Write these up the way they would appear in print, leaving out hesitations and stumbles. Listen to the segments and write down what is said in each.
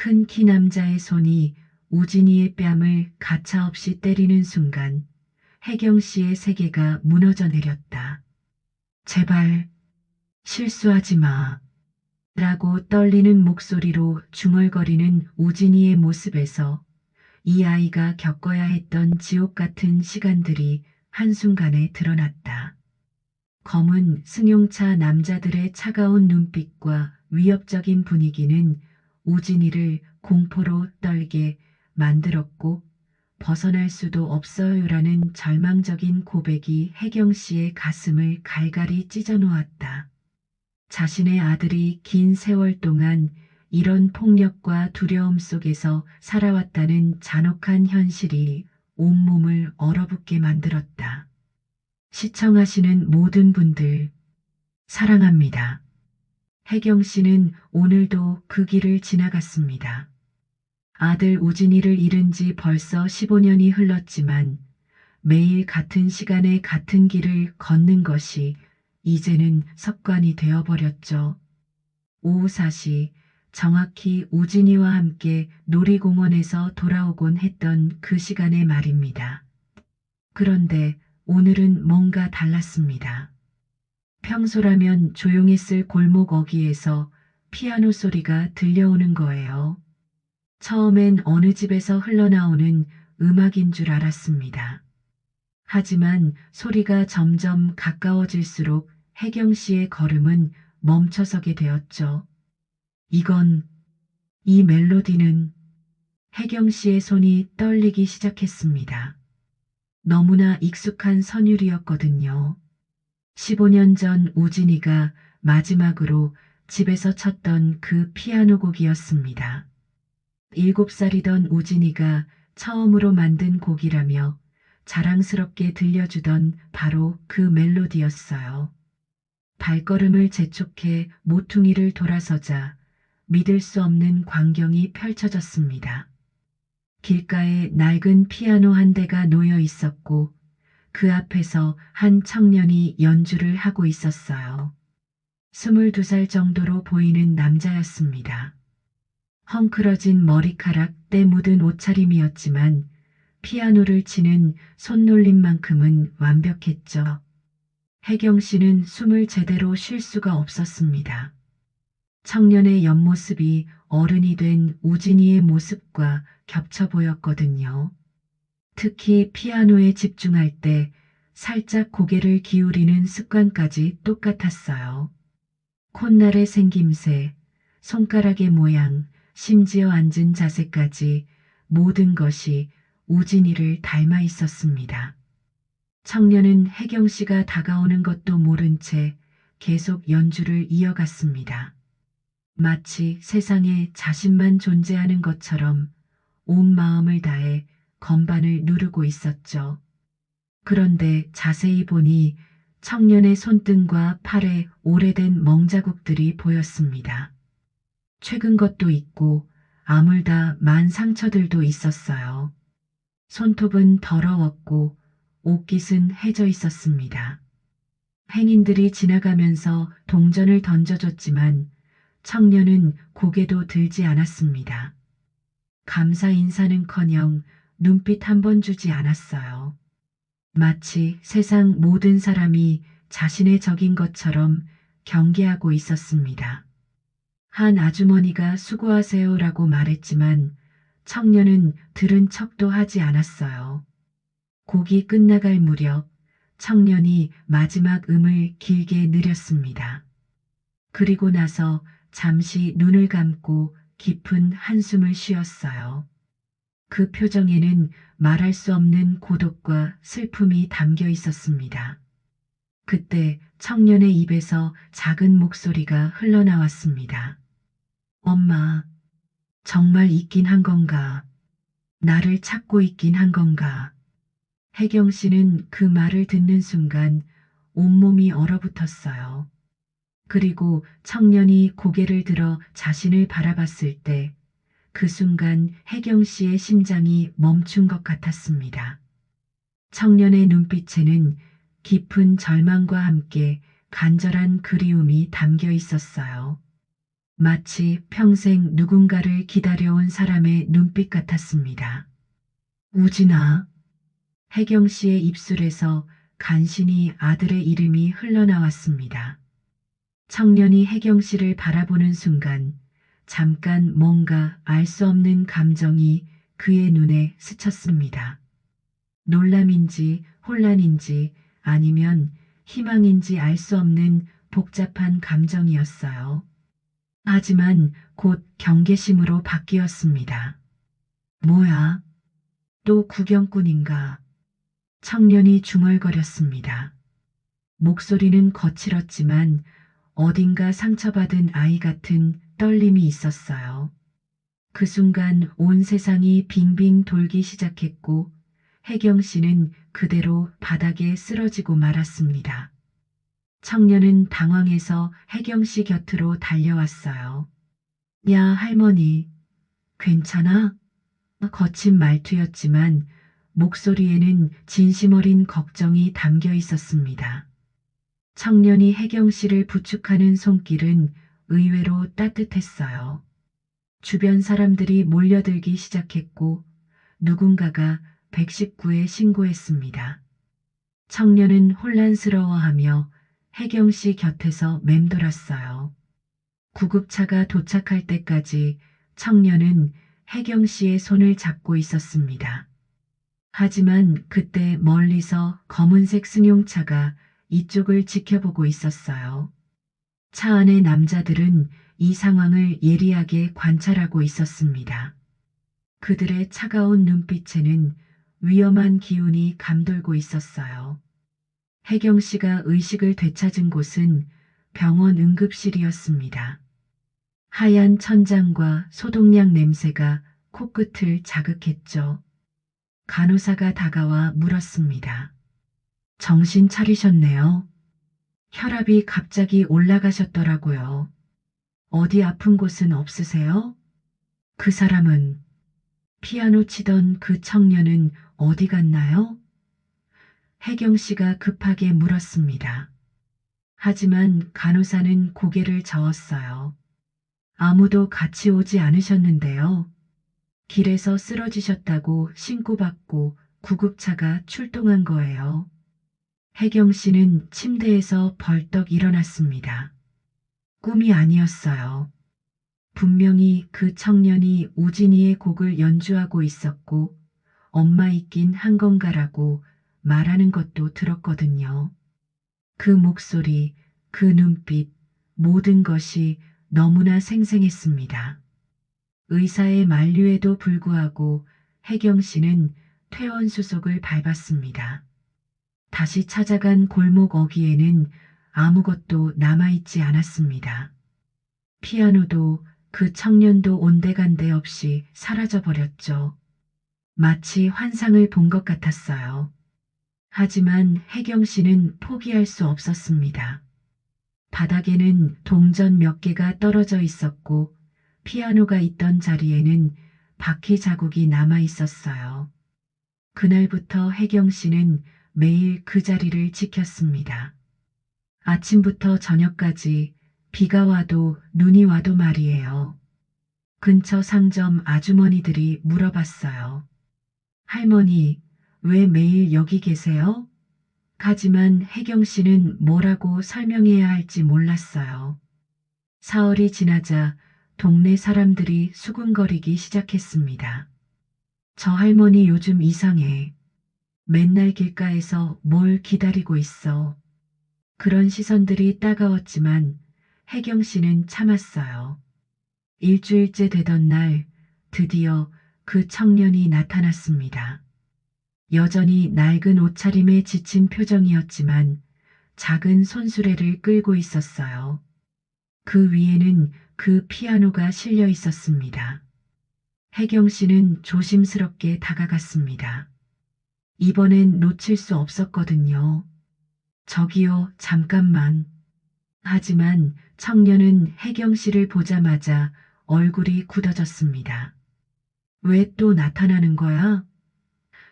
큰 키 남자의 손이 우진이의 뺨을 가차없이 때리는 순간 혜경 씨의 세계가 무너져 내렸다. 제발 실수하지 마. 라고 떨리는 목소리로 중얼거리는 우진이의 모습에서 이 아이가 겪어야 했던 지옥 같은 시간들이 한순간에 드러났다. 검은 승용차 남자들의 차가운 눈빛과 위협적인 분위기는 우진이를 공포로 떨게 만들었고 벗어날 수도 없어요라는 절망적인 고백이 혜경 씨의 가슴을 갈갈이 찢어 놓았다. 자신의 아들이 긴 세월 동안 이런 폭력과 두려움 속에서 살아왔다는 잔혹한 현실이 온몸을 얼어붙게 만들었다. 시청하시는 모든 분들, 사랑합니다. 혜경 씨는 오늘도 그 길을 지나갔습니다. 아들 우진이를 잃은 지 벌써 15년이 흘렀지만 매일 같은 시간에 같은 길을 걷는 것이 이제는 습관이 되어버렸죠. 오후 4시 정확히 우진이와 함께 놀이공원에서 돌아오곤 했던 그 시간의 말입니다. 그런데 오늘은 뭔가 달랐습니다. 평소라면 조용했을 골목 어귀에서 피아노 소리가 들려오는 거예요. 처음엔 어느 집에서 흘러나오는 음악인 줄 알았습니다. 하지만 소리가 점점 가까워질수록 혜경 씨의 걸음은 멈춰서게 되었죠. 이건, 이 멜로디는 혜경 씨의 손이 떨리기 시작했습니다. 너무나 익숙한 선율이었거든요. 15년 전 우진이가 마지막으로 집에서 쳤던 그 피아노 곡이었습니다. 7살이던 우진이가 처음으로 만든 곡이라며 자랑스럽게 들려주던 바로 그 멜로디였어요. 발걸음을 재촉해 모퉁이를 돌아서자 믿을 수 없는 광경이 펼쳐졌습니다. 길가에 낡은 피아노 한 대가 놓여 있었고 그 앞에서 한 청년이 연주를 하고 있었어요. 22살 정도로 보이는 남자였습니다. 헝클어진 머리카락 때 묻은 옷차림이었지만 피아노를 치는 손놀림만큼은 완벽했죠. 혜경 씨는 숨을 제대로 쉴 수가 없었습니다. 청년의 옆모습이 어른이 된 우진이의 모습과 겹쳐 보였거든요. 특히 피아노에 집중할 때 살짝 고개를 기울이는 습관까지 똑같았어요. 콧날의 생김새, 손가락의 모양, 심지어 앉은 자세까지 모든 것이 우진이를 닮아 있었습니다. 청년은 혜경 씨가 다가오는 것도 모른 채 계속 연주를 이어갔습니다. 마치 세상에 자신만 존재하는 것처럼 온 마음을 다해 건반을 누르고 있었죠. 그런데 자세히 보니 청년의 손등과 팔에 오래된 멍자국들이 보였습니다. 최근 것도 있고 아물다 만 상처들도 있었어요. 손톱은 더러웠고 옷깃은 해져 있었습니다. 행인들이 지나가면서 동전을 던져줬지만 청년은 고개도 들지 않았습니다. 감사 인사는커녕 눈빛 한 번 주지 않았어요. 마치 세상 모든 사람이 자신의 적인 것처럼 경계하고 있었습니다. 한 아주머니가 수고하세요라고 말했지만 청년은 들은 척도 하지 않았어요. 곡이 끝나갈 무렵 청년이 마지막 음을 길게 느렸습니다. 그리고 나서 잠시 눈을 감고 깊은 한숨을 쉬었어요. 그 표정에는 말할 수 없는 고독과 슬픔이 담겨 있었습니다. 그때 청년의 입에서 작은 목소리가 흘러나왔습니다. 엄마, 정말 있긴 한 건가? 나를 찾고 있긴 한 건가? 혜경 씨는 그 말을 듣는 순간 온몸이 얼어붙었어요. 그리고 청년이 고개를 들어 자신을 바라봤을 때 그 순간 혜경 씨의 심장이 멈춘 것 같았습니다. 청년의 눈빛에는 깊은 절망과 함께 간절한 그리움이 담겨 있었어요. 마치 평생 누군가를 기다려온 사람의 눈빛 같았습니다. 우진아. 혜경 씨의 입술에서 간신히 아들의 이름이 흘러나왔습니다. 청년이 혜경 씨를 바라보는 순간 잠깐 뭔가 알 수 없는 감정이 그의 눈에 스쳤습니다. 놀람인지 혼란인지 아니면 희망인지 알 수 없는 복잡한 감정이었어요. 하지만 곧 경계심으로 바뀌었습니다. 뭐야? 또 구경꾼인가? 청년이 중얼거렸습니다. 목소리는 거칠었지만 어딘가 상처받은 아이 같은 떨림이 있었어요. 그 순간 온 세상이 빙빙 돌기 시작했고 혜경 씨는 그대로 바닥에 쓰러지고 말았습니다. 청년은 당황해서 혜경 씨 곁으로 달려왔어요. 야, 할머니, 괜찮아? 거친 말투였지만 목소리에는 진심 어린 걱정이 담겨 있었습니다. 청년이 혜경 씨를 부축하는 손길은 의외로 따뜻했어요. 주변 사람들이 몰려들기 시작했고 누군가가 119에 신고했습니다. 청년은 혼란스러워하며 혜경 씨 곁에서 맴돌았어요. 구급차가 도착할 때까지 청년은 혜경 씨의 손을 잡고 있었습니다. 하지만 그때 멀리서 검은색 승용차가 이쪽을 지켜보고 있었어요. 차 안의 남자들은 이 상황을 예리하게 관찰하고 있었습니다. 그들의 차가운 눈빛에는 위험한 기운이 감돌고 있었어요. 혜경 씨가 의식을 되찾은 곳은 병원 응급실이었습니다. 하얀 천장과 소독약 냄새가 코끝을 자극했죠. 간호사가 다가와 물었습니다. 정신 차리셨네요. 혈압이 갑자기 올라가셨더라고요. 어디 아픈 곳은 없으세요? 그 사람은 피아노 치던 그 청년은 어디 갔나요? 혜경 씨가 급하게 물었습니다. 하지만 간호사는 고개를 저었어요. 아무도 같이 오지 않으셨는데요. 길에서 쓰러지셨다고 신고받고 구급차가 출동한 거예요. 혜경 씨는 침대에서 벌떡 일어났습니다. 꿈이 아니었어요. 분명히 그 청년이 우진이의 곡을 연주하고 있었고 엄마 있긴 한 건가라고 말하는 것도 들었거든요. 그 목소리, 그 눈빛, 모든 것이 너무나 생생했습니다. 의사의 만류에도 불구하고 혜경 씨는 퇴원 수속을 밟았습니다. 다시 찾아간 골목 어귀에는 아무것도 남아있지 않았습니다. 피아노도 그 청년도 온데간데 없이 사라져버렸죠. 마치 환상을 본 것 같았어요. 하지만 혜경 씨는 포기할 수 없었습니다. 바닥에는 동전 몇 개가 떨어져 있었고 피아노가 있던 자리에는 바퀴 자국이 남아 있었어요. 그날부터 혜경 씨는 매일 그 자리를 지켰습니다. 아침부터 저녁까지 비가 와도 눈이 와도 말이에요. 근처 상점 아주머니들이 물어봤어요. 할머니, 왜 매일 여기 계세요? 하지만 혜경 씨는 뭐라고 설명해야 할지 몰랐어요. 사흘이 지나자 동네 사람들이 수군거리기 시작했습니다. 저 할머니 요즘 이상해. 맨날 길가에서 뭘 기다리고 있어. 그런 시선들이 따가웠지만 혜경 씨는 참았어요. 일주일째 되던 날 드디어 그 청년이 나타났습니다. 여전히 낡은 옷차림에 지친 표정이었지만 작은 손수레를 끌고 있었어요. 그 위에는 그 피아노가 실려 있었습니다. 혜경 씨는 조심스럽게 다가갔습니다. 이번엔 놓칠 수 없었거든요. 저기요, 잠깐만. 하지만 청년은 혜경 씨를 보자마자 얼굴이 굳어졌습니다. 왜 또 나타나는 거야?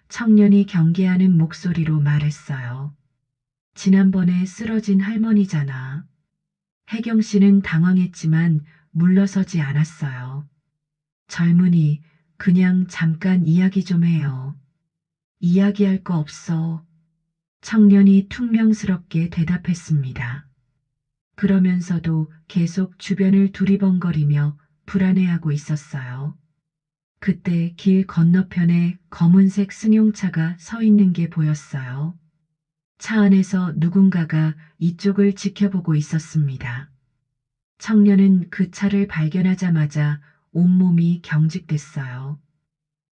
청년이 경계하는 목소리로 말했어요. 지난번에 쓰러진 할머니잖아. 혜경 씨는 당황했지만 물러서지 않았어요. 젊은이, 그냥 잠깐 이야기 좀 해요. 이야기할 거 없어. 청년이 퉁명스럽게 대답했습니다. 그러면서도 계속 주변을 두리번거리며 불안해하고 있었어요. 그때 길 건너편에 검은색 승용차가 서 있는 게 보였어요. 차 안에서 누군가가 이쪽을 지켜보고 있었습니다. 청년은 그 차를 발견하자마자 온몸이 경직됐어요.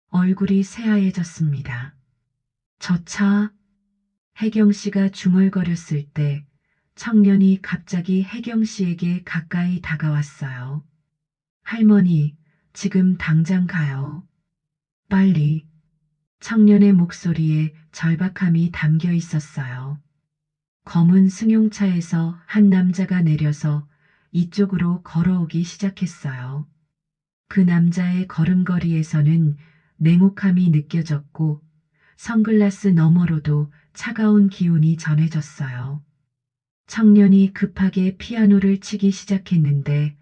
얼굴이 새하얘졌습니다. 저 차, 혜경 씨가 중얼거렸을 때 청년이 갑자기 혜경 씨에게 가까이 다가왔어요. 할머니, 지금 당장 가요. 빨리. 청년의 목소리에 절박함이 담겨 있었어요. 검은 승용차에서 한 남자가 내려서 이쪽으로 걸어오기 시작했어요. 그 남자의 걸음걸이에서는 냉혹함이 느껴졌고 선글라스 너머로도 차가운 기운이 전해졌어요. 청년이 급하게 피아노를 치기 시작했는데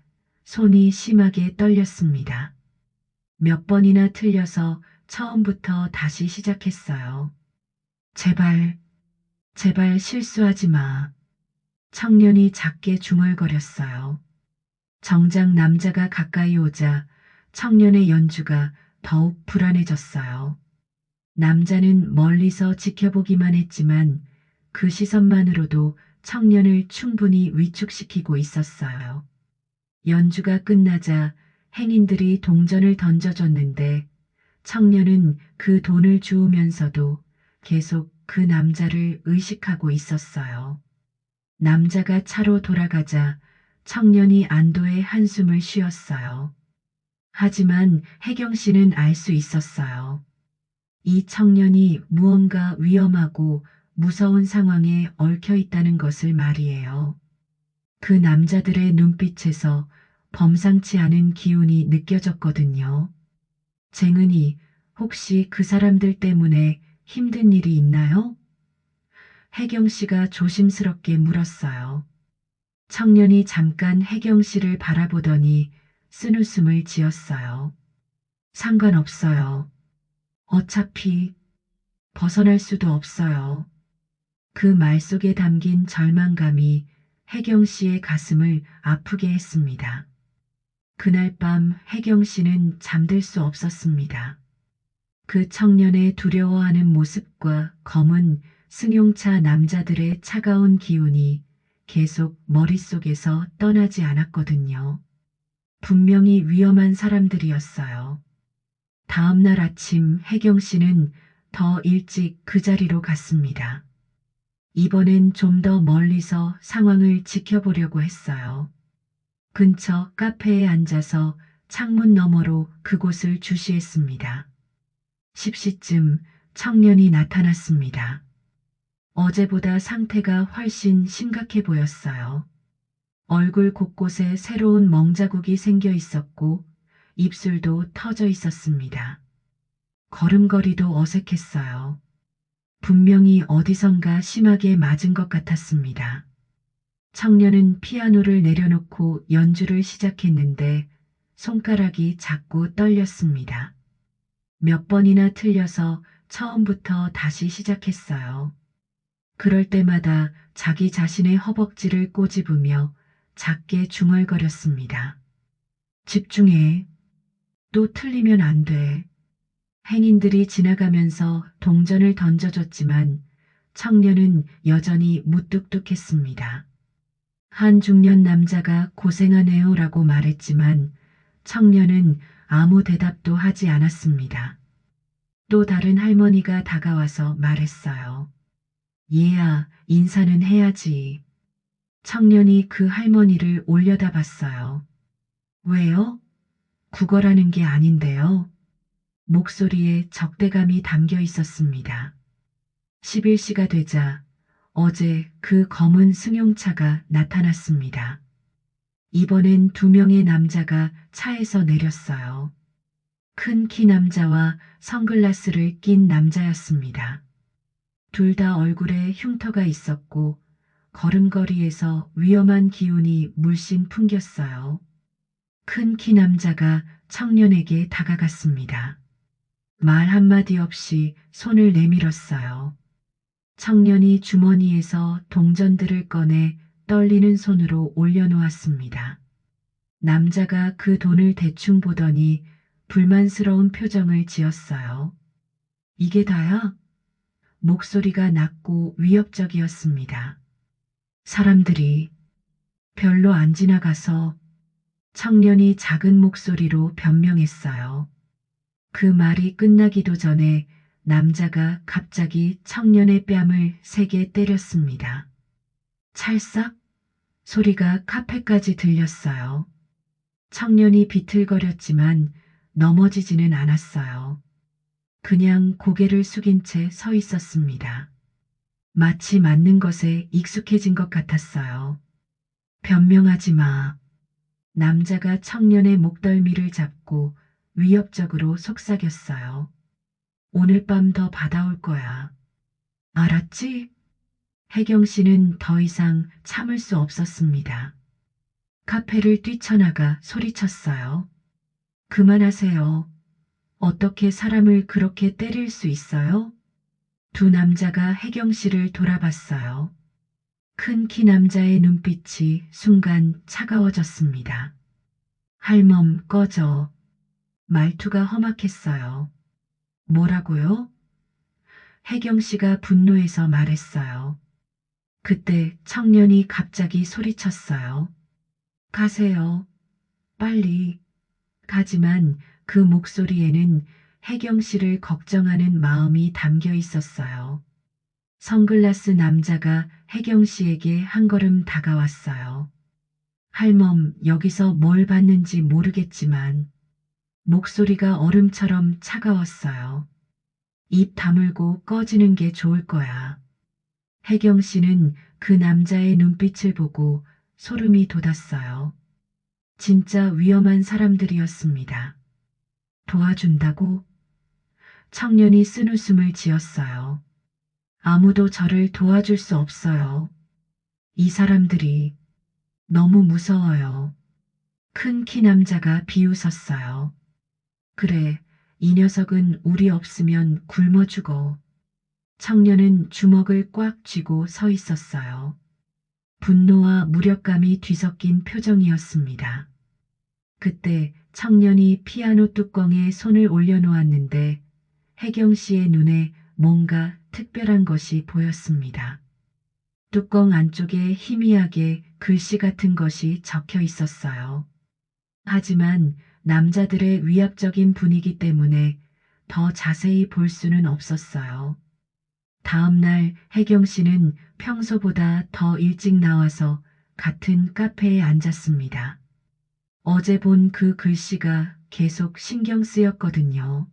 손이 심하게 떨렸습니다. 몇 번이나 틀려서 처음부터 다시 시작했어요. 제발, 제발 실수하지 마. 청년이 작게 중얼거렸어요. 정작 남자가 가까이 오자 청년의 연주가 더욱 불안해졌어요. 남자는 멀리서 지켜보기만 했지만 그 시선만으로도 청년을 충분히 위축시키고 있었어요. 연주가 끝나자 행인들이 동전을 던져줬는데 청년은 그 돈을 주우면서도 계속 그 남자를 의식하고 있었어요. 남자가 차로 돌아가자 청년이 안도의 한숨을 쉬었어요. 하지만 혜경 씨는 알 수 있었어요. 이 청년이 무언가 위험하고 무서운 상황에 얽혀 있다는 것을 말이에요. 그 남자들의 눈빛에서 범상치 않은 기운이 느껴졌거든요. 쟁은이, 혹시 그 사람들 때문에 힘든 일이 있나요? 혜경 씨가 조심스럽게 물었어요. 청년이 잠깐 혜경 씨를 바라보더니 쓴웃음을 지었어요. 상관없어요. 어차피 벗어날 수도 없어요. 그 말 속에 담긴 절망감이 혜경 씨의 가슴을 아프게 했습니다. 그날 밤 혜경 씨는 잠들 수 없었습니다. 그 청년의 두려워하는 모습과 검은 승용차 남자들의 차가운 기운이 계속 머릿속에서 떠나지 않았거든요. 분명히 위험한 사람들이었어요. 다음 날 아침 혜경 씨는 더 일찍 그 자리로 갔습니다. 이번엔 좀 더 멀리서 상황을 지켜보려고 했어요. 근처 카페에 앉아서 창문 너머로 그곳을 주시했습니다. 10시쯤 청년이 나타났습니다. 어제보다 상태가 훨씬 심각해 보였어요. 얼굴 곳곳에 새로운 멍자국이 생겨 있었고 입술도 터져 있었습니다. 걸음걸이도 어색했어요. 분명히 어디선가 심하게 맞은 것 같았습니다. 청년은 피아노를 내려놓고 연주를 시작했는데 손가락이 자꾸 떨렸습니다. 몇 번이나 틀려서 처음부터 다시 시작했어요. 그럴 때마다 자기 자신의 허벅지를 꼬집으며 작게 중얼거렸습니다. 집중해. 또 틀리면 안 돼. 행인들이 지나가면서 동전을 던져줬지만 청년은 여전히 무뚝뚝했습니다. 한 중년 남자가 고생하네요라고 말했지만 청년은 아무 대답도 하지 않았습니다. 또 다른 할머니가 다가와서 말했어요. 얘야, 인사는 해야지. 청년이 그 할머니를 올려다봤어요. 왜요? 구걸하는 게 아닌데요. 목소리에 적대감이 담겨 있었습니다. 11시가 되자 어제 그 검은 승용차가 나타났습니다. 이번엔 두 명의 남자가 차에서 내렸어요. 큰 키 남자와 선글라스를 낀 남자였습니다. 둘 다 얼굴에 흉터가 있었고 걸음걸이에서 위험한 기운이 물씬 풍겼어요. 큰 키 남자가 청년에게 다가갔습니다. 말 한마디 없이 손을 내밀었어요. 청년이 주머니에서 동전들을 꺼내 떨리는 손으로 올려놓았습니다. 남자가 그 돈을 대충 보더니 불만스러운 표정을 지었어요. 이게 다야? 목소리가 낮고 위협적이었습니다. 사람들이 별로 안 지나가서 청년이 작은 목소리로 변명했어요. 그 말이 끝나기도 전에 남자가 갑자기 청년의 뺨을 세게 때렸습니다. 찰싹 소리가 카페까지 들렸어요. 청년이 비틀거렸지만 넘어지지는 않았어요. 그냥 고개를 숙인 채 서 있었습니다. 마치 맞는 것에 익숙해진 것 같았어요. 변명하지 마. 남자가 청년의 목덜미를 잡고 위협적으로 속삭였어요. 오늘 밤 더 받아올 거야. 알았지? 혜경 씨는 더 이상 참을 수 없었습니다. 카페를 뛰쳐나가 소리쳤어요. 그만하세요. 어떻게 사람을 그렇게 때릴 수 있어요? 두 남자가 혜경 씨를 돌아봤어요. 큰 키 남자의 눈빛이 순간 차가워졌습니다. 할멈 꺼져. 말투가 험악했어요. 뭐라고요? 혜경 씨가 분노해서 말했어요. 그때 청년이 갑자기 소리쳤어요. 가세요. 빨리. 가지만 그 목소리에는 혜경 씨를 걱정하는 마음이 담겨 있었어요. 선글라스 남자가 혜경 씨에게 한 걸음 다가왔어요. 할멈, 여기서 뭘 봤는지 모르겠지만 목소리가 얼음처럼 차가웠어요. 입 다물고 꺼지는 게 좋을 거야. 혜경 씨는 그 남자의 눈빛을 보고 소름이 돋았어요. 진짜 위험한 사람들이었습니다. 도와준다고? 청년이 쓴웃음을 지었어요. 아무도 저를 도와줄 수 없어요. 이 사람들이 너무 무서워요. 큰 키 남자가 비웃었어요. 그래, 이 녀석은 우리 없으면 굶어 죽어. 청년은 주먹을 꽉 쥐고 서 있었어요. 분노와 무력감이 뒤섞인 표정이었습니다. 그때 청년이 피아노 뚜껑에 손을 올려놓았는데 혜경 씨의 눈에 뭔가 특별한 것이 보였습니다. 뚜껑 안쪽에 희미하게 글씨 같은 것이 적혀 있었어요. 하지만 남자들의 위압적인 분위기 때문에 더 자세히 볼 수는 없었어요. 다음 날 혜경 씨는 평소보다 더 일찍 나와서 같은 카페에 앉았습니다. 어제 본 그 글씨가 계속 신경 쓰였거든요.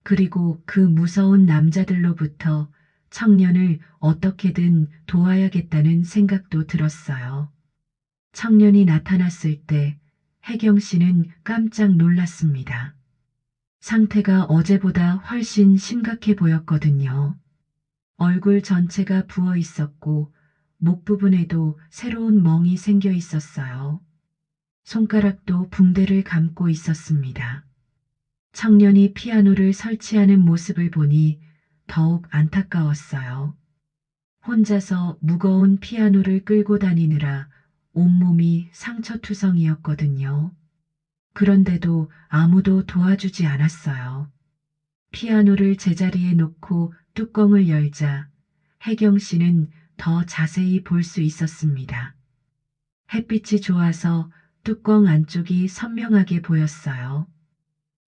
그리고 그 무서운 남자들로부터 청년을 어떻게든 도와야겠다는 생각도 들었어요. 청년이 나타났을 때 혜경 씨는 깜짝 놀랐습니다. 상태가 어제보다 훨씬 심각해 보였거든요. 얼굴 전체가 부어 있었고 목 부분에도 새로운 멍이 생겨 있었어요. 손가락도 붕대를 감고 있었습니다. 청년이 피아노를 설치하는 모습을 보니 더욱 안타까웠어요. 혼자서 무거운 피아노를 끌고 다니느라 온몸이 상처투성이었거든요. 그런데도 아무도 도와주지 않았어요. 피아노를 제자리에 놓고 뚜껑을 열자 혜경 씨는 더 자세히 볼 수 있었습니다. 햇빛이 좋아서 뚜껑 안쪽이 선명하게 보였어요.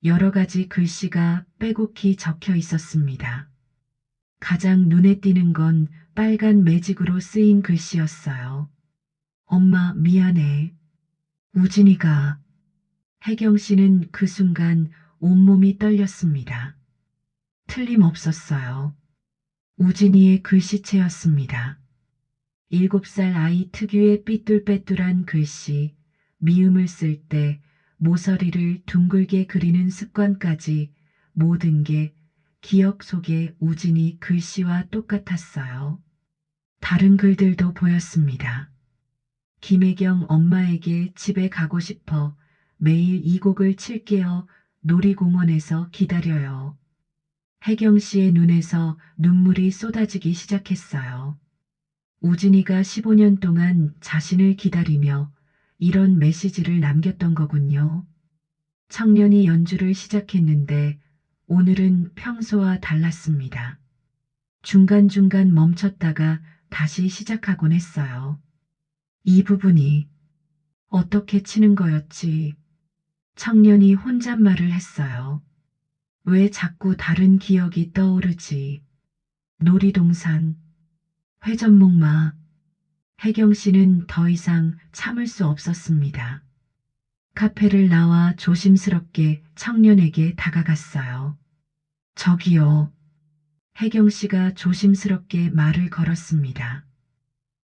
여러 가지 글씨가 빼곡히 적혀 있었습니다. 가장 눈에 띄는 건 빨간 매직으로 쓰인 글씨였어요. 엄마 미안해. 우진이가. 혜경 씨는 그 순간 온몸이 떨렸습니다. 틀림없었어요. 우진이의 글씨체였습니다. 7살 아이 특유의 삐뚤빼뚤한 글씨, 미음을 쓸 때 모서리를 둥글게 그리는 습관까지 모든 게 기억 속의 우진이 글씨와 똑같았어요. 다른 글들도 보였습니다. 김혜경 엄마에게 집에 가고 싶어 매일 이 곡을 칠게요. 놀이공원에서 기다려요. 혜경 씨의 눈에서 눈물이 쏟아지기 시작했어요. 우진이가 15년 동안 자신을 기다리며 이런 메시지를 남겼던 거군요. 청년이 연주를 시작했는데 오늘은 평소와 달랐습니다. 중간중간 멈췄다가 다시 시작하곤 했어요. 이 부분이 어떻게 치는 거였지? 청년이 혼잣말을 했어요. 왜 자꾸 다른 기억이 떠오르지? 놀이동산, 회전목마. 혜경 씨는 더 이상 참을 수 없었습니다. 카페를 나와 조심스럽게 청년에게 다가갔어요. 저기요. 혜경 씨가 조심스럽게 말을 걸었습니다.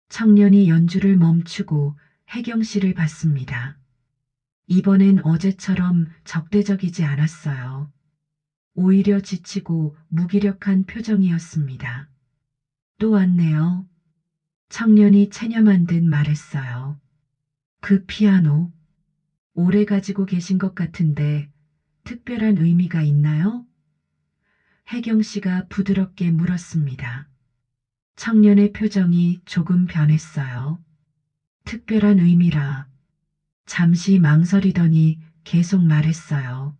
청년이 연주를 멈추고 혜경 씨를 봤습니다. 이번엔 어제처럼 적대적이지 않았어요. 오히려 지치고 무기력한 표정이었습니다. 또 왔네요. 청년이 체념한 듯 말했어요. 그 피아노, 오래 가지고 계신 것 같은데 특별한 의미가 있나요? 혜경 씨가 부드럽게 물었습니다. 청년의 표정이 조금 변했어요. 특별한 의미라. 잠시 망설이더니 계속 말했어요.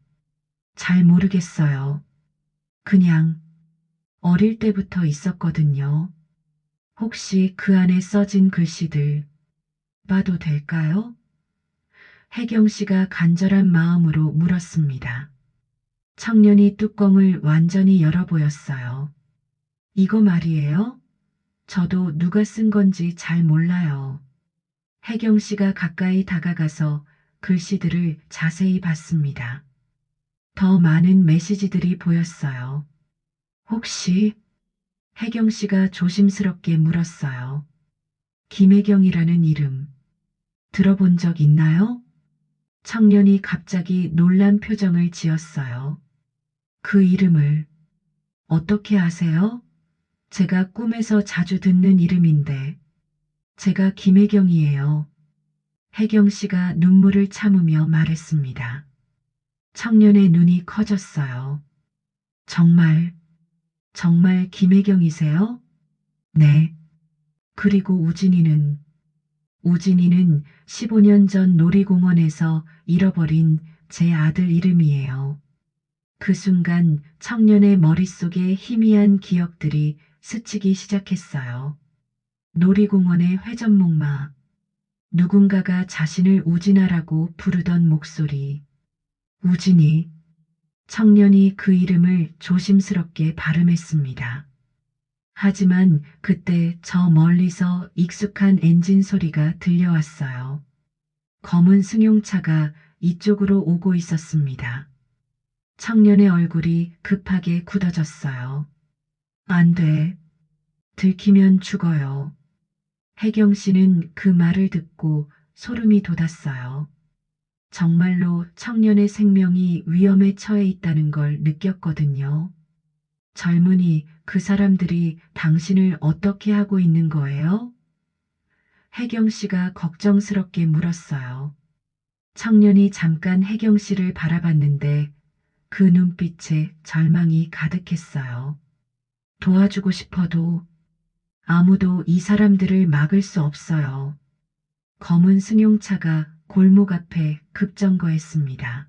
잘 모르겠어요. 그냥 어릴 때부터 있었거든요. 혹시 그 안에 써진 글씨들 봐도 될까요? 혜경 씨가 간절한 마음으로 물었습니다. 청년이 뚜껑을 완전히 열어 보였어요. 이거 말이에요? 저도 누가 쓴 건지 잘 몰라요. 혜경 씨가 가까이 다가가서 글씨들을 자세히 봤습니다. 더 많은 메시지들이 보였어요. 혹시 혜경 씨가 조심스럽게 물었어요. 김혜경이라는 이름 들어본 적 있나요? 청년이 갑자기 놀란 표정을 지었어요. 그 이름을 어떻게 아세요? 제가 꿈에서 자주 듣는 이름인데 제가 김혜경이에요. 혜경 씨가 눈물을 참으며 말했습니다. 청년의 눈이 커졌어요. 정말, 정말 김혜경이세요? 네. 그리고 우진이는 15년 전 놀이공원에서 잃어버린 제 아들 이름이에요. 그 순간 청년의 머릿속에 희미한 기억들이 스치기 시작했어요. 놀이공원의 회전목마, 누군가가 자신을 우진아라고 부르던 목소리, 우진이, 청년이 그 이름을 조심스럽게 발음했습니다. 하지만 그때 저 멀리서 익숙한 엔진 소리가 들려왔어요. 검은 승용차가 이쪽으로 오고 있었습니다. 청년의 얼굴이 급하게 굳어졌어요. 안 돼. 들키면 죽어요. 혜경 씨는 그 말을 듣고 소름이 돋았어요. 정말로 청년의 생명이 위험에 처해 있다는 걸 느꼈거든요. 젊은이, 그 사람들이 당신을 어떻게 하고 있는 거예요? 혜경 씨가 걱정스럽게 물었어요. 청년이 잠깐 혜경 씨를 바라봤는데 그 눈빛에 절망이 가득했어요. 도와주고 싶어도 아무도 이 사람들을 막을 수 없어요. 검은 승용차가 골목 앞에 급정거했습니다.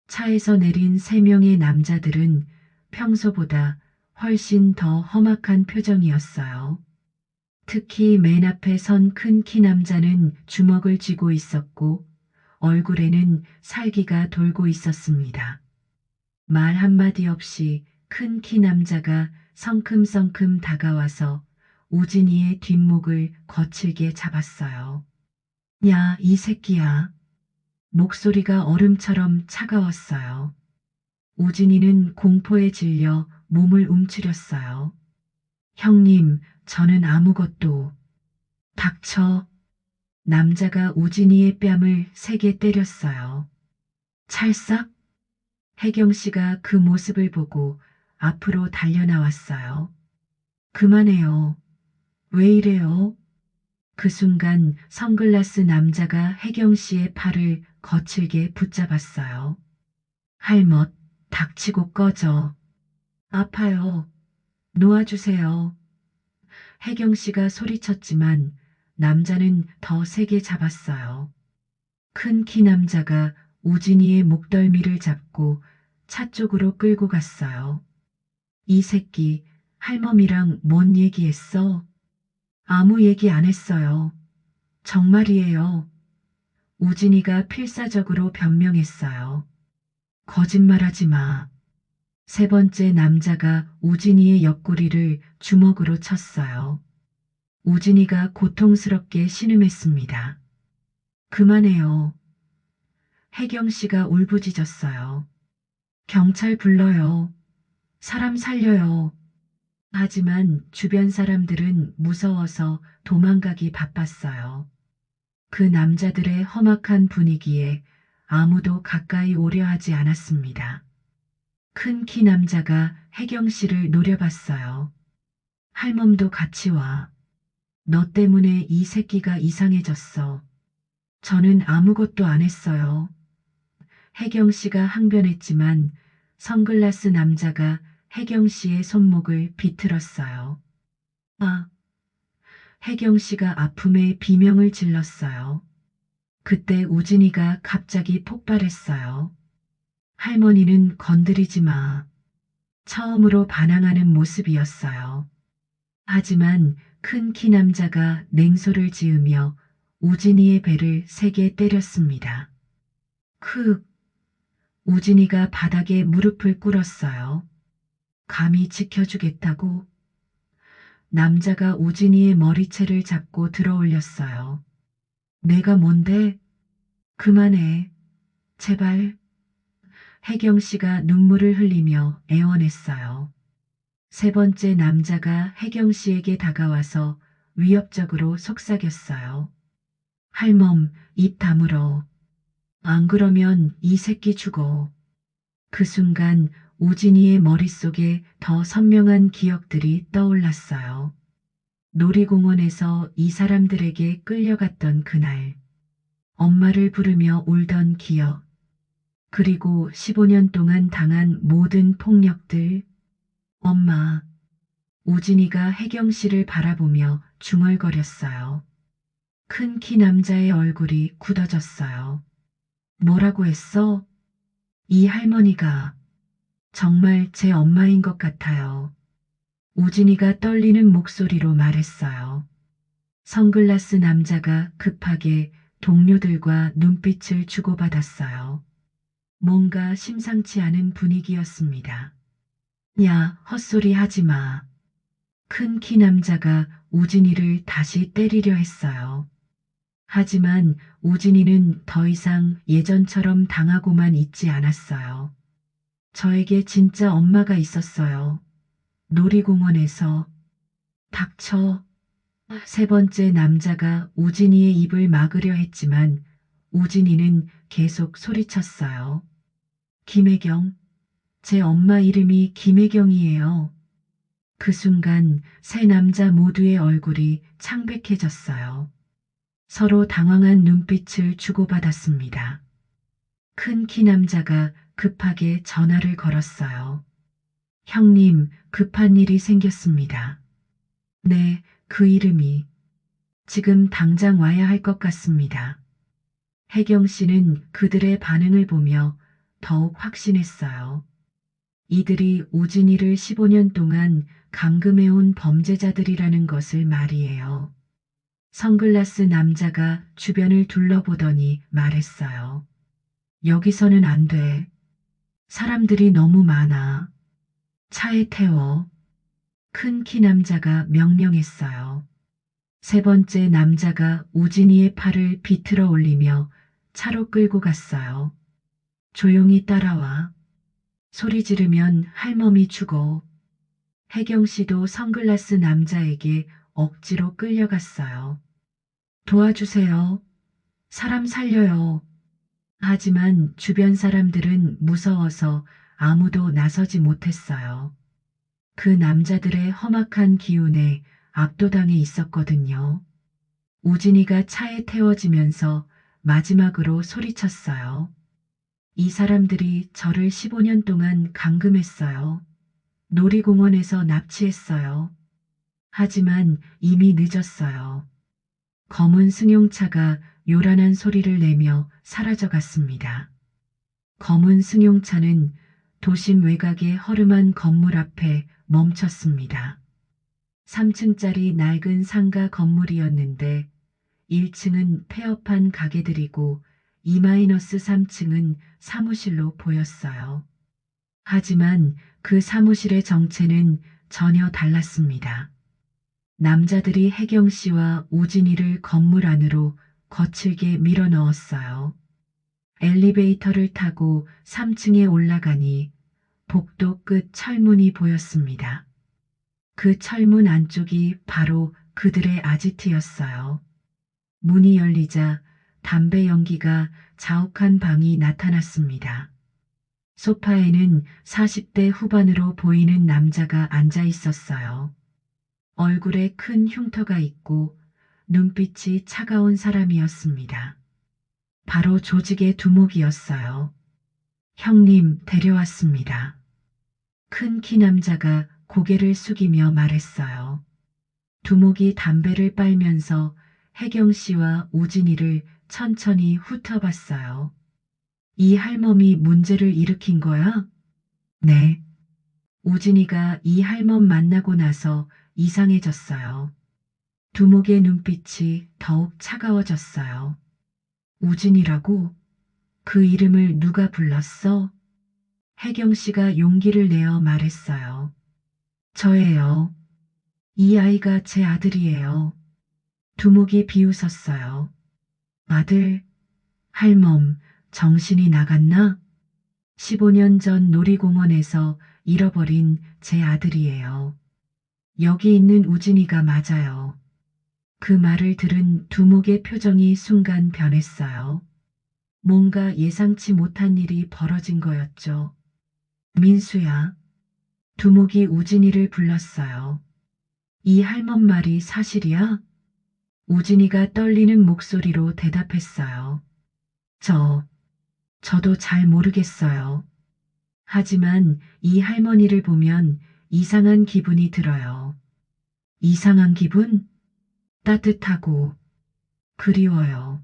차에서 내린 3명의 남자들은 평소보다 훨씬 더 험악한 표정이었어요. 특히 맨 앞에 선 큰 키 남자는 주먹을 쥐고 있었고 얼굴에는 살기가 돌고 있었습니다. 말 한마디 없이 큰 키 남자가 성큼성큼 다가와서 우진이의 뒷목을 거칠게 잡았어요. 야, 이 새끼야. 목소리가 얼음처럼 차가웠어요. 우진이는 공포에 질려 몸을 움츠렸어요. 형님, 저는 아무것도. 닥쳐. 남자가 우진이의 뺨을 세게 때렸어요. 찰싹? 혜경 씨가 그 모습을 보고 앞으로 달려나왔어요. 그만해요. 왜 이래요? 그 순간 선글라스 남자가 혜경 씨의 팔을 거칠게 붙잡았어요. 할멈, 닥치고 꺼져. 아파요. 놓아주세요. 혜경 씨가 소리쳤지만 남자는 더 세게 잡았어요. 큰 키 남자가 우진이의 목덜미를 잡고 차 쪽으로 끌고 갔어요. 이 새끼, 할멈이랑 뭔 얘기했어? 아무 얘기 안 했어요. 정말이에요. 우진이가 필사적으로 변명했어요. 거짓말하지 마. 세 번째 남자가 우진이의 옆구리를 주먹으로 쳤어요. 우진이가 고통스럽게 신음했습니다. 그만해요. 혜경 씨가 울부짖었어요. 경찰 불러요. 사람 살려요. 하지만 주변 사람들은 무서워서 도망가기 바빴어요. 그 남자들의 험악한 분위기에 아무도 가까이 오려 하지 않았습니다. 큰 키 남자가 혜경 씨를 노려봤어요. 할멈도 같이 와. 너 때문에 이 새끼가 이상해졌어. 저는 아무것도 안 했어요. 혜경 씨가 항변했지만 선글라스 남자가 혜경 씨의 손목을 비틀었어요. 아, 혜경 씨가 아픔에 비명을 질렀어요. 그때 우진이가 갑자기 폭발했어요. 할머니는 건드리지 마. 처음으로 반항하는 모습이었어요. 하지만 큰 키 남자가 냉소를 지으며 우진이의 배를 세게 때렸습니다. 우진이가 바닥에 무릎을 꿇었어요. 감히 지켜주겠다고? 남자가 우진이의 머리채를 잡고 들어올렸어요. 내가 뭔데? 그만해. 제발. 혜경 씨가 눈물을 흘리며 애원했어요. 세 번째 남자가 혜경 씨에게 다가와서 위협적으로 속삭였어요. 할멈, 입 다물어. 안 그러면 이 새끼 죽어. 그 순간 우진이의 머릿속에 더 선명한 기억들이 떠올랐어요. 놀이공원에서 이 사람들에게 끌려갔던 그날. 엄마를 부르며 울던 기억. 그리고 15년 동안 당한 모든 폭력들. 엄마. 우진이가 혜경 씨를 바라보며 중얼거렸어요. 큰 키 남자의 얼굴이 굳어졌어요. 뭐라고 했어? 이 할머니가 정말 제 엄마인 것 같아요. 우진이가 떨리는 목소리로 말했어요. 선글라스 남자가 급하게 동료들과 눈빛을 주고받았어요. 뭔가 심상치 않은 분위기였습니다. 야, 헛소리 하지 마. 큰 키 남자가 우진이를 다시 때리려 했어요. 하지만 우진이는 더 이상 예전처럼 당하고만 있지 않았어요. 저에게 진짜 엄마가 있었어요. 놀이공원에서. 닥쳐. 세 번째 남자가 우진이의 입을 막으려 했지만 우진이는 계속 소리쳤어요. 김혜경, 제 엄마 이름이 김혜경이에요. 그 순간 세 남자 모두의 얼굴이 창백해졌어요. 서로 당황한 눈빛을 주고받았습니다. 큰 키 남자가 급하게 전화를 걸었어요. 형님, 급한 일이 생겼습니다. 네, 그 이름이. 지금 당장 와야 할 것 같습니다. 혜경 씨는 그들의 반응을 보며 더욱 확신했어요. 이들이 우진이를 15년 동안 감금해온 범죄자들이라는 것을 말이에요. 선글라스 남자가 주변을 둘러보더니 말했어요. 여기서는 안 돼. 사람들이 너무 많아. 차에 태워. 큰 키 남자가 명령했어요. 세 번째 남자가 우진이의 팔을 비틀어 올리며 차로 끌고 갔어요. 조용히 따라와. 소리 지르면 할멈이 죽어. 혜경 씨도 선글라스 남자에게 억지로 끌려갔어요. 도와주세요. 사람 살려요. 하지만 주변 사람들은 무서워서 아무도 나서지 못했어요. 그 남자들의 험악한 기운에 압도당해 있었거든요. 우진이가 차에 태워지면서 마지막으로 소리쳤어요. 이 사람들이 저를 15년 동안 감금했어요. 놀이공원에서 납치했어요. 하지만 이미 늦었어요. 검은 승용차가 요란한 소리를 내며 사라져갔습니다. 검은 승용차는 도심 외곽의 허름한 건물 앞에 멈췄습니다. 3층짜리 낡은 상가 건물이었는데 1층은 폐업한 가게들이고 2-3층은 사무실로 보였어요. 하지만 그 사무실의 정체는 전혀 달랐습니다. 남자들이 혜경 씨와 우진이를 건물 안으로 거칠게 밀어 넣었어요. 엘리베이터를 타고 3층에 올라가니 복도 끝 철문이 보였습니다. 그 철문 안쪽이 바로 그들의 아지트였어요. 문이 열리자 담배 연기가 자욱한 방이 나타났습니다. 소파에는 40대 후반으로 보이는 남자가 앉아 있었어요. 얼굴에 큰 흉터가 있고 눈빛이 차가운 사람이었습니다. 바로 조직의 두목이었어요. 형님 데려왔습니다. 큰 키 남자가 고개를 숙이며 말했어요. 두목이 담배를 빨면서 혜경 씨와 우진이를 천천히 훑어봤어요. 이 할멈이 문제를 일으킨 거야? 네. 우진이가 이 할멈 만나고 나서 이상해졌어요. 두목의 눈빛이 더욱 차가워졌어요. 우진이라고? 그 이름을 누가 불렀어? 혜경 씨가 용기를 내어 말했어요. 저예요. 이 아이가 제 아들이에요. 두목이 비웃었어요. 아들, 할멈, 정신이 나갔나? 15년 전 놀이공원에서 잃어버린 제 아들이에요. 여기 있는 우진이가 맞아요. 그 말을 들은 두목의 표정이 순간 변했어요. 뭔가 예상치 못한 일이 벌어진 거였죠. 민수야. 두목이 우진이를 불렀어요. 이 할멈 말이 사실이야? 우진이가 떨리는 목소리로 대답했어요. 저도 잘 모르겠어요. 하지만 이 할머니를 보면 이상한 기분이 들어요. 이상한 기분? 따뜻하고 그리워요.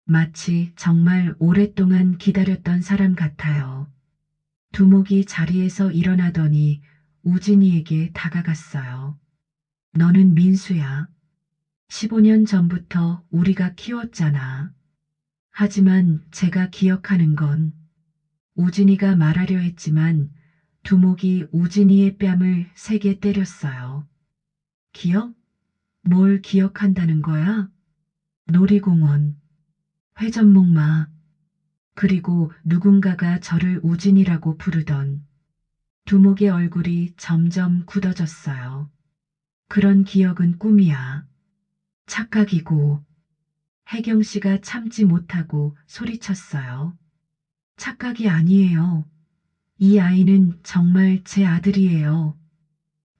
마치 정말 오랫동안 기다렸던 사람 같아요. 두목이 자리에서 일어나더니 우진이에게 다가갔어요. 너는 민수야. 15년 전부터 우리가 키웠잖아. 하지만 제가 기억하는 건 우진이가 말하려 했지만 두목이 우진이의 뺨을 세게 때렸어요. 기억? 뭘 기억한다는 거야? 놀이공원, 회전목마, 그리고 누군가가 저를 우진이라고 부르던 두목의 얼굴이 점점 굳어졌어요. 그런 기억은 꿈이야. 착각이고 혜경 씨가 참지 못하고 소리쳤어요. 착각이 아니에요. 이 아이는 정말 제 아들이에요.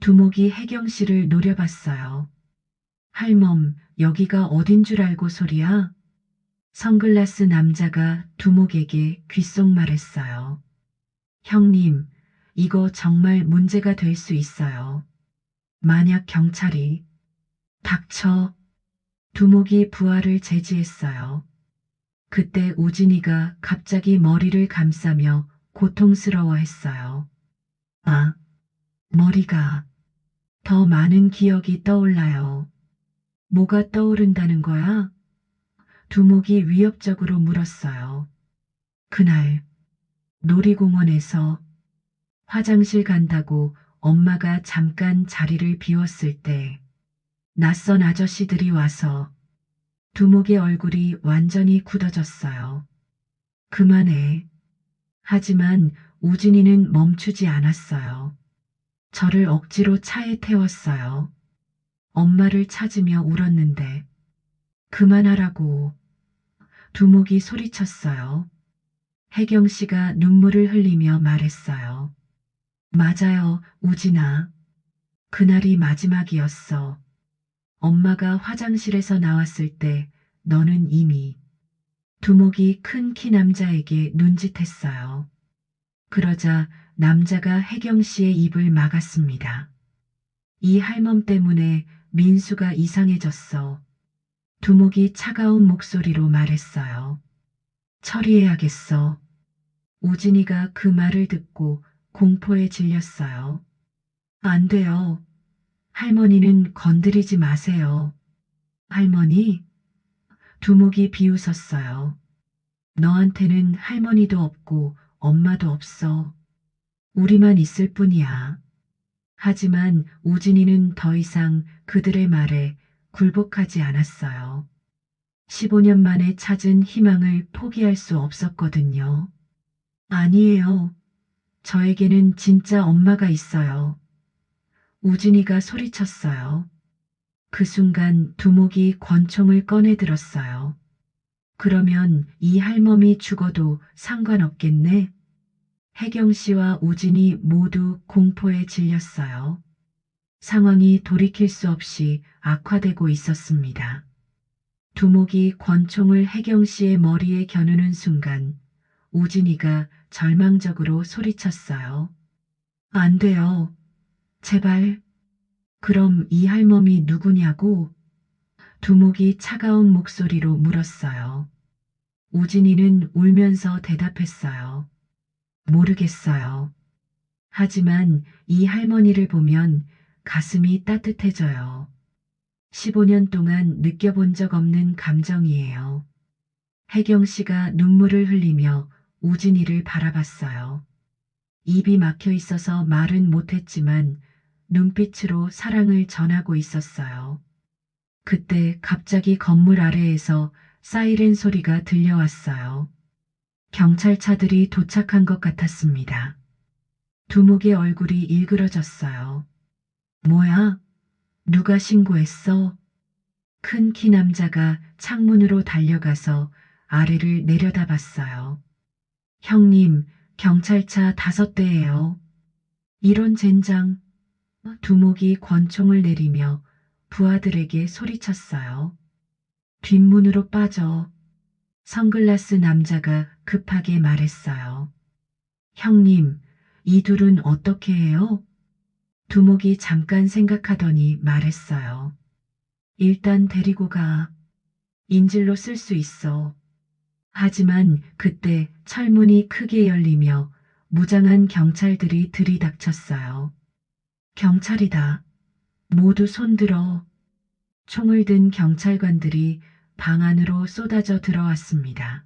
두목이 혜경 씨를 노려봤어요. 할멈, 여기가 어딘 줄 알고 소리야? 선글라스 남자가 두목에게 귓속말했어요. 형님, 이거 정말 문제가 될 수 있어요. 만약 경찰이 닥쳐. 두목이 부하를 제지했어요. 그때 우진이가 갑자기 머리를 감싸며 고통스러워했어요. 아, 머리가 더 많은 기억이 떠올라요. 뭐가 떠오른다는 거야? 두목이 위협적으로 물었어요. 그날 놀이공원에서 화장실 간다고 엄마가 잠깐 자리를 비웠을 때 낯선 아저씨들이 와서 두목의 얼굴이 완전히 굳어졌어요. 그만해. 하지만 우진이는 멈추지 않았어요. 저를 억지로 차에 태웠어요. 엄마를 찾으며 울었는데 그만하라고. 두목이 소리쳤어요. 혜경 씨가 눈물을 흘리며 말했어요. 맞아요, 우진아. 그날이 마지막이었어. 엄마가 화장실에서 나왔을 때 너는 이미 두목이 큰 키 남자에게 눈짓했어요. 그러자 남자가 혜경 씨의 입을 막았습니다. 이 할멈 때문에 민수가 이상해졌어. 두목이 차가운 목소리로 말했어요. 처리해야겠어. 우진이가 그 말을 듣고 공포에 질렸어요. 안 돼요. 할머니는 건드리지 마세요. 할머니? 두목이 비웃었어요. 너한테는 할머니도 없고 엄마도 없어. 우리만 있을 뿐이야. 하지만 우진이는 더 이상 그들의 말에 굴복하지 않았어요. 15년 만에 찾은 희망을 포기할 수 없었거든요. 아니에요. 저에게는 진짜 엄마가 있어요. 우진이가 소리쳤어요. 그 순간 두목이 권총을 꺼내 들었어요. 그러면 이 할멈이 죽어도 상관없겠네? 혜경 씨와 우진이 모두 공포에 질렸어요. 상황이 돌이킬 수 없이 악화되고 있었습니다. 두목이 권총을 혜경 씨의 머리에 겨누는 순간 우진이가 절망적으로 소리쳤어요. 안 돼요. 제발. 그럼 이 할멈이 누구냐고? 두목이 차가운 목소리로 물었어요. 우진이는 울면서 대답했어요. 모르겠어요. 하지만 이 할머니를 보면 가슴이 따뜻해져요. 15년 동안 느껴본 적 없는 감정이에요. 혜경 씨가 눈물을 흘리며 우진이를 바라봤어요. 입이 막혀 있어서 말은 못했지만 눈빛으로 사랑을 전하고 있었어요. 그때 갑자기 건물 아래에서 사이렌 소리가 들려왔어요. 경찰차들이 도착한 것 같았습니다. 두목의 얼굴이 일그러졌어요. 뭐야? 누가 신고했어? 큰 키 남자가 창문으로 달려가서 아래를 내려다봤어요. 형님, 경찰차 5대예요. 이런 젠장. 두목이 권총을 내리며 부하들에게 소리쳤어요. 뒷문으로 빠져. 선글라스 남자가 급하게 말했어요. 형님, 이 둘은 어떻게 해요? 두목이 잠깐 생각하더니 말했어요. 일단 데리고 가. 인질로 쓸 수 있어. 하지만 그때 철문이 크게 열리며 무장한 경찰들이 들이닥쳤어요. 경찰이다. 모두 손들어. 총을 든 경찰관들이 방 안으로 쏟아져 들어왔습니다.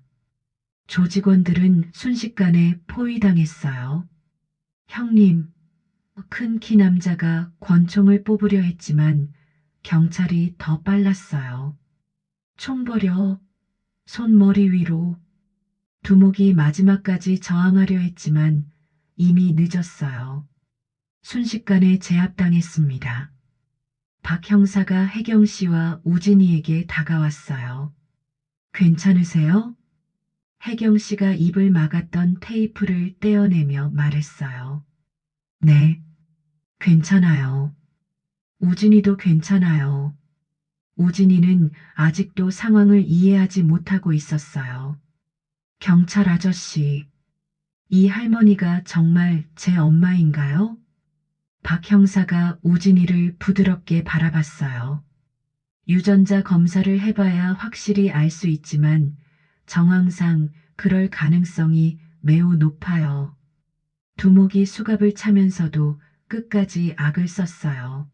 조직원들은 순식간에 포위당했어요. 형님, 큰 키 남자가 권총을 뽑으려 했지만 경찰이 더 빨랐어요. 총 버려. 손머리 위로. 두목이 마지막까지 저항하려 했지만 이미 늦었어요. 순식간에 제압당했습니다. 박 형사가 혜경 씨와 우진이에게 다가왔어요. 괜찮으세요? 혜경 씨가 입을 막았던 테이프를 떼어내며 말했어요. 네, 괜찮아요. 우진이도 괜찮아요. 우진이는 아직도 상황을 이해하지 못하고 있었어요. 경찰 아저씨, 이 할머니가 정말 제 엄마인가요? 박 형사가 우진이를 부드럽게 바라봤어요. 유전자 검사를 해봐야 확실히 알 수 있지만 정황상 그럴 가능성이 매우 높아요. 두목이 수갑을 차면서도 끝까지 악을 썼어요.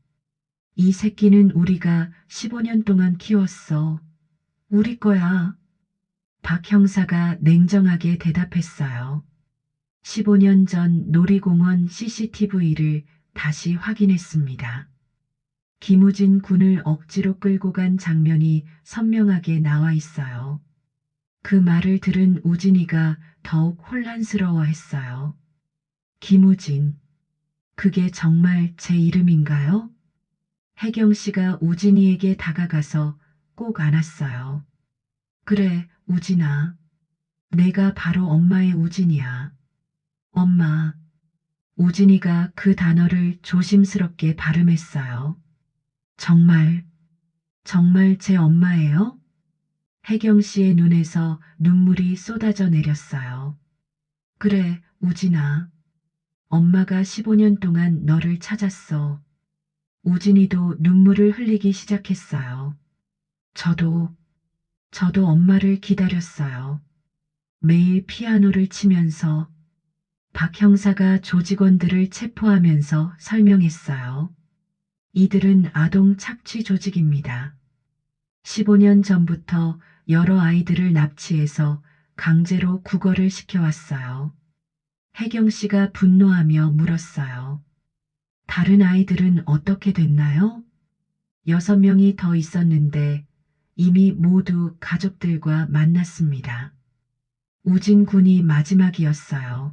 이 새끼는 우리가 15년 동안 키웠어. 우리 거야. 박 형사가 냉정하게 대답했어요. 15년 전 놀이공원 CCTV를 다시 확인했습니다. 김우진 군을 억지로 끌고 간 장면이 선명하게 나와 있어요. 그 말을 들은 우진이가 더욱 혼란스러워했어요. 김우진, 그게 정말 제 이름인가요? 혜경 씨가 우진이에게 다가가서 꼭 안았어요. 그래, 우진아. 내가 바로 엄마의 우진이야. 엄마. 우진이가 그 단어를 조심스럽게 발음했어요. 정말 정말 제 엄마예요? 혜경 씨의 눈에서 눈물이 쏟아져 내렸어요. 그래, 우진아. 엄마가 15년 동안 너를 찾았어. 우진이도 눈물을 흘리기 시작했어요. 저도, 저도 엄마를 기다렸어요. 매일 피아노를 치면서 박 형사가 조직원들을 체포하면서 설명했어요. 이들은 아동 착취 조직입니다. 15년 전부터 여러 아이들을 납치해서 강제로 국어를 시켜왔어요. 혜경 씨가 분노하며 물었어요. 다른 아이들은 어떻게 됐나요? 6명이 더 있었는데 이미 모두 가족들과 만났습니다. 우진 군이 마지막이었어요.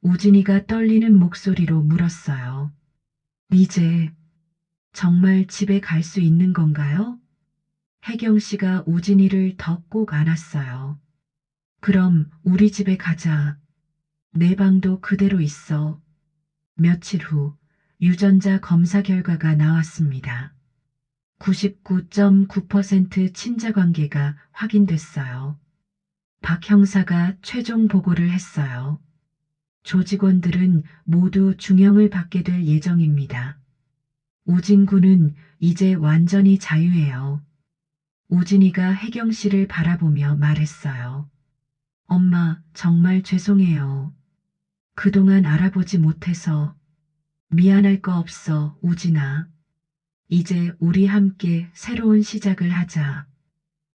우진이가 떨리는 목소리로 물었어요. 이제 정말 집에 갈 수 있는 건가요? 혜경 씨가 우진이를 더 꼭 안았어요. 그럼 우리 집에 가자. 내 방도 그대로 있어. 며칠 후 유전자 검사 결과가 나왔습니다. 99.9% 친자 관계가 확인됐어요. 박 형사가 최종 보고를 했어요. 조직원들은 모두 중형을 받게 될 예정입니다. 우진 군은 이제 완전히 자유해요. 우진이가 혜경 씨를 바라보며 말했어요. 엄마, 정말 죄송해요. 그동안 알아보지 못해서 미안할 거 없어, 우진아. 이제 우리 함께 새로운 시작을 하자.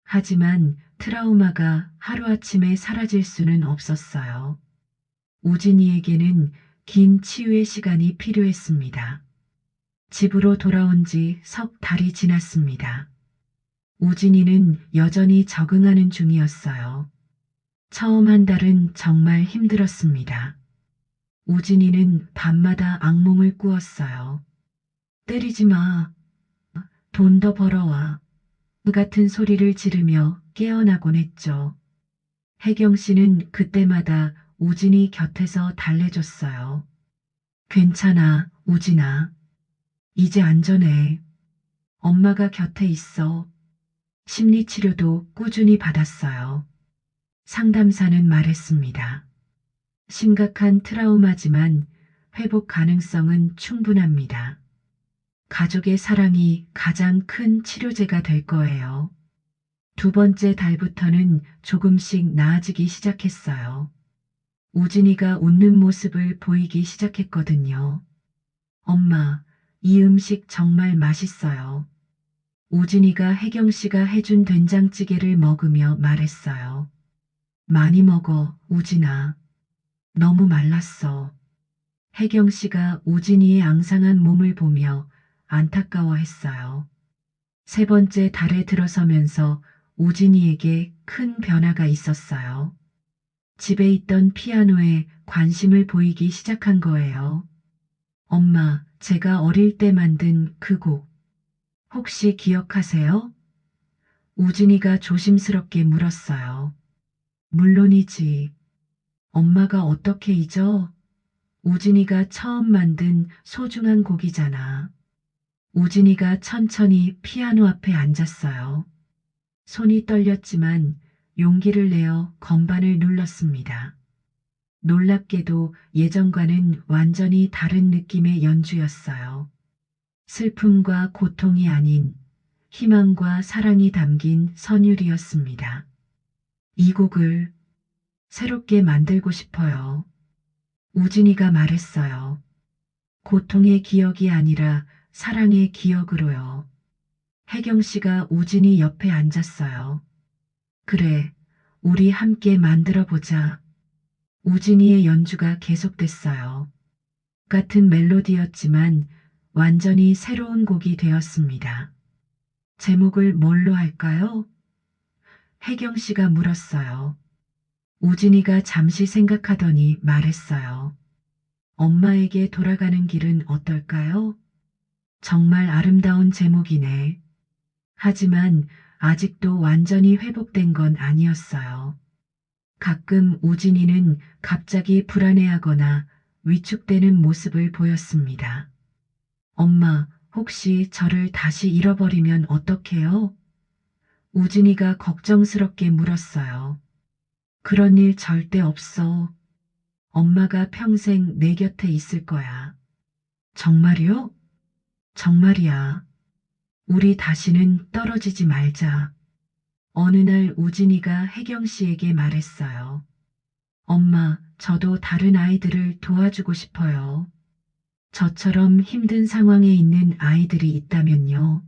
하지만 트라우마가 하루아침에 사라질 수는 없었어요. 우진이에게는 긴 치유의 시간이 필요했습니다. 집으로 돌아온 지 석 달이 지났습니다. 우진이는 여전히 적응하는 중이었어요. 처음 한 달은 정말 힘들었습니다. 우진이는 밤마다 악몽을 꾸었어요. 때리지 마. 돈 더 벌어와. 그 같은 소리를 지르며 깨어나곤 했죠. 혜경 씨는 그때마다 우진이 곁에서 달래줬어요. 괜찮아, 우진아. 이제 안전해. 엄마가 곁에 있어. 심리치료도 꾸준히 받았어요. 상담사는 말했습니다. 심각한 트라우마지만 회복 가능성은 충분합니다. 가족의 사랑이 가장 큰 치료제가 될 거예요. 두 번째 달부터는 조금씩 나아지기 시작했어요. 우진이가 웃는 모습을 보이기 시작했거든요. 엄마, 이 음식 정말 맛있어요. 우진이가 혜경 씨가 해준 된장찌개를 먹으며 말했어요. 많이 먹어, 우진아. 너무 말랐어. 혜경 씨가 우진이의 앙상한 몸을 보며 안타까워했어요. 세 번째 달에 들어서면서 우진이에게 큰 변화가 있었어요. 집에 있던 피아노에 관심을 보이기 시작한 거예요. 엄마, 제가 어릴 때 만든 그 곡, 혹시 기억하세요? 우진이가 조심스럽게 물었어요. 물론이지. 엄마가 어떻게 잊어? 우진이가 처음 만든 소중한 곡이잖아. 우진이가 천천히 피아노 앞에 앉았어요. 손이 떨렸지만 용기를 내어 건반을 눌렀습니다. 놀랍게도 예전과는 완전히 다른 느낌의 연주였어요. 슬픔과 고통이 아닌 희망과 사랑이 담긴 선율이었습니다. 이 곡을 새롭게 만들고 싶어요. 우진이가 말했어요. 고통의 기억이 아니라 사랑의 기억으로요. 혜경 씨가 우진이 옆에 앉았어요. 그래, 우리 함께 만들어 보자. 우진이의 연주가 계속됐어요. 같은 멜로디였지만 완전히 새로운 곡이 되었습니다. 제목을 뭘로 할까요? 혜경 씨가 물었어요. 우진이가 잠시 생각하더니 말했어요. 엄마에게 돌아가는 길은 어떨까요? 정말 아름다운 제목이네. 하지만 아직도 완전히 회복된 건 아니었어요. 가끔 우진이는 갑자기 불안해하거나 위축되는 모습을 보였습니다. 엄마, 혹시 저를 다시 잃어버리면 어떡해요? 우진이가 걱정스럽게 물었어요. 그런 일 절대 없어. 엄마가 평생 내 곁에 있을 거야. 정말이요? 정말이야. 우리 다시는 떨어지지 말자. 어느 날 우진이가 혜경 씨에게 말했어요. 엄마, 저도 다른 아이들을 도와주고 싶어요. 저처럼 힘든 상황에 있는 아이들이 있다면요.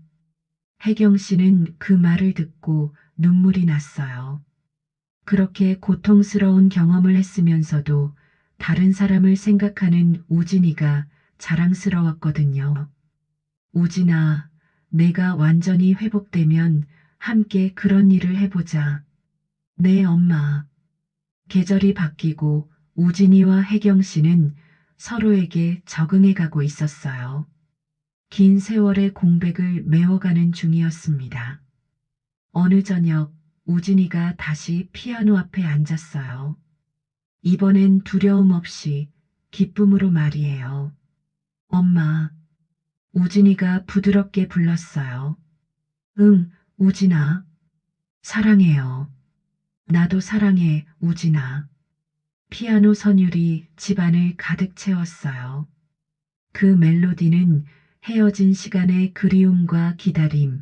혜경 씨는 그 말을 듣고 눈물이 났어요. 그렇게 고통스러운 경험을 했으면서도 다른 사람을 생각하는 우진이가 자랑스러웠거든요. 우진아, 내가 완전히 회복되면 함께 그런 일을 해보자. 네, 엄마. 계절이 바뀌고 우진이와 혜경 씨는 서로에게 적응해 가고 있었어요. 긴 세월의 공백을 메워가는 중이었습니다. 어느 저녁 우진이가 다시 피아노 앞에 앉았어요. 이번엔 두려움 없이 기쁨으로 말이에요. 엄마, 우진이가 부드럽게 불렀어요. 응, 우진아. 사랑해요. 나도 사랑해, 우진아. 피아노 선율이 집안을 가득 채웠어요. 그 멜로디는 헤어진 시간의 그리움과 기다림,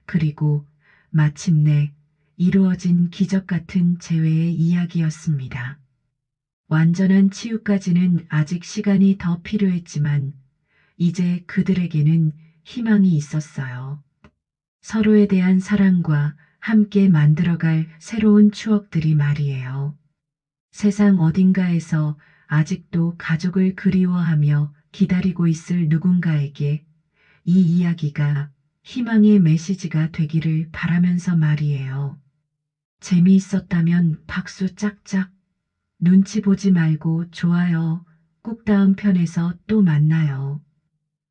그리고 마침내 이루어진 기적 같은 재회의 이야기였습니다. 완전한 치유까지는 아직 시간이 더 필요했지만 이제 그들에게는 희망이 있었어요. 서로에 대한 사랑과 함께 만들어갈 새로운 추억들이 말이에요. 세상 어딘가에서 아직도 가족을 그리워하며 기다리고 있을 누군가에게 이 이야기가 희망의 메시지가 되기를 바라면서 말이에요. 재미있었다면 박수 짝짝, 눈치 보지 말고 좋아요. 꼭 다음 편에서 또 만나요.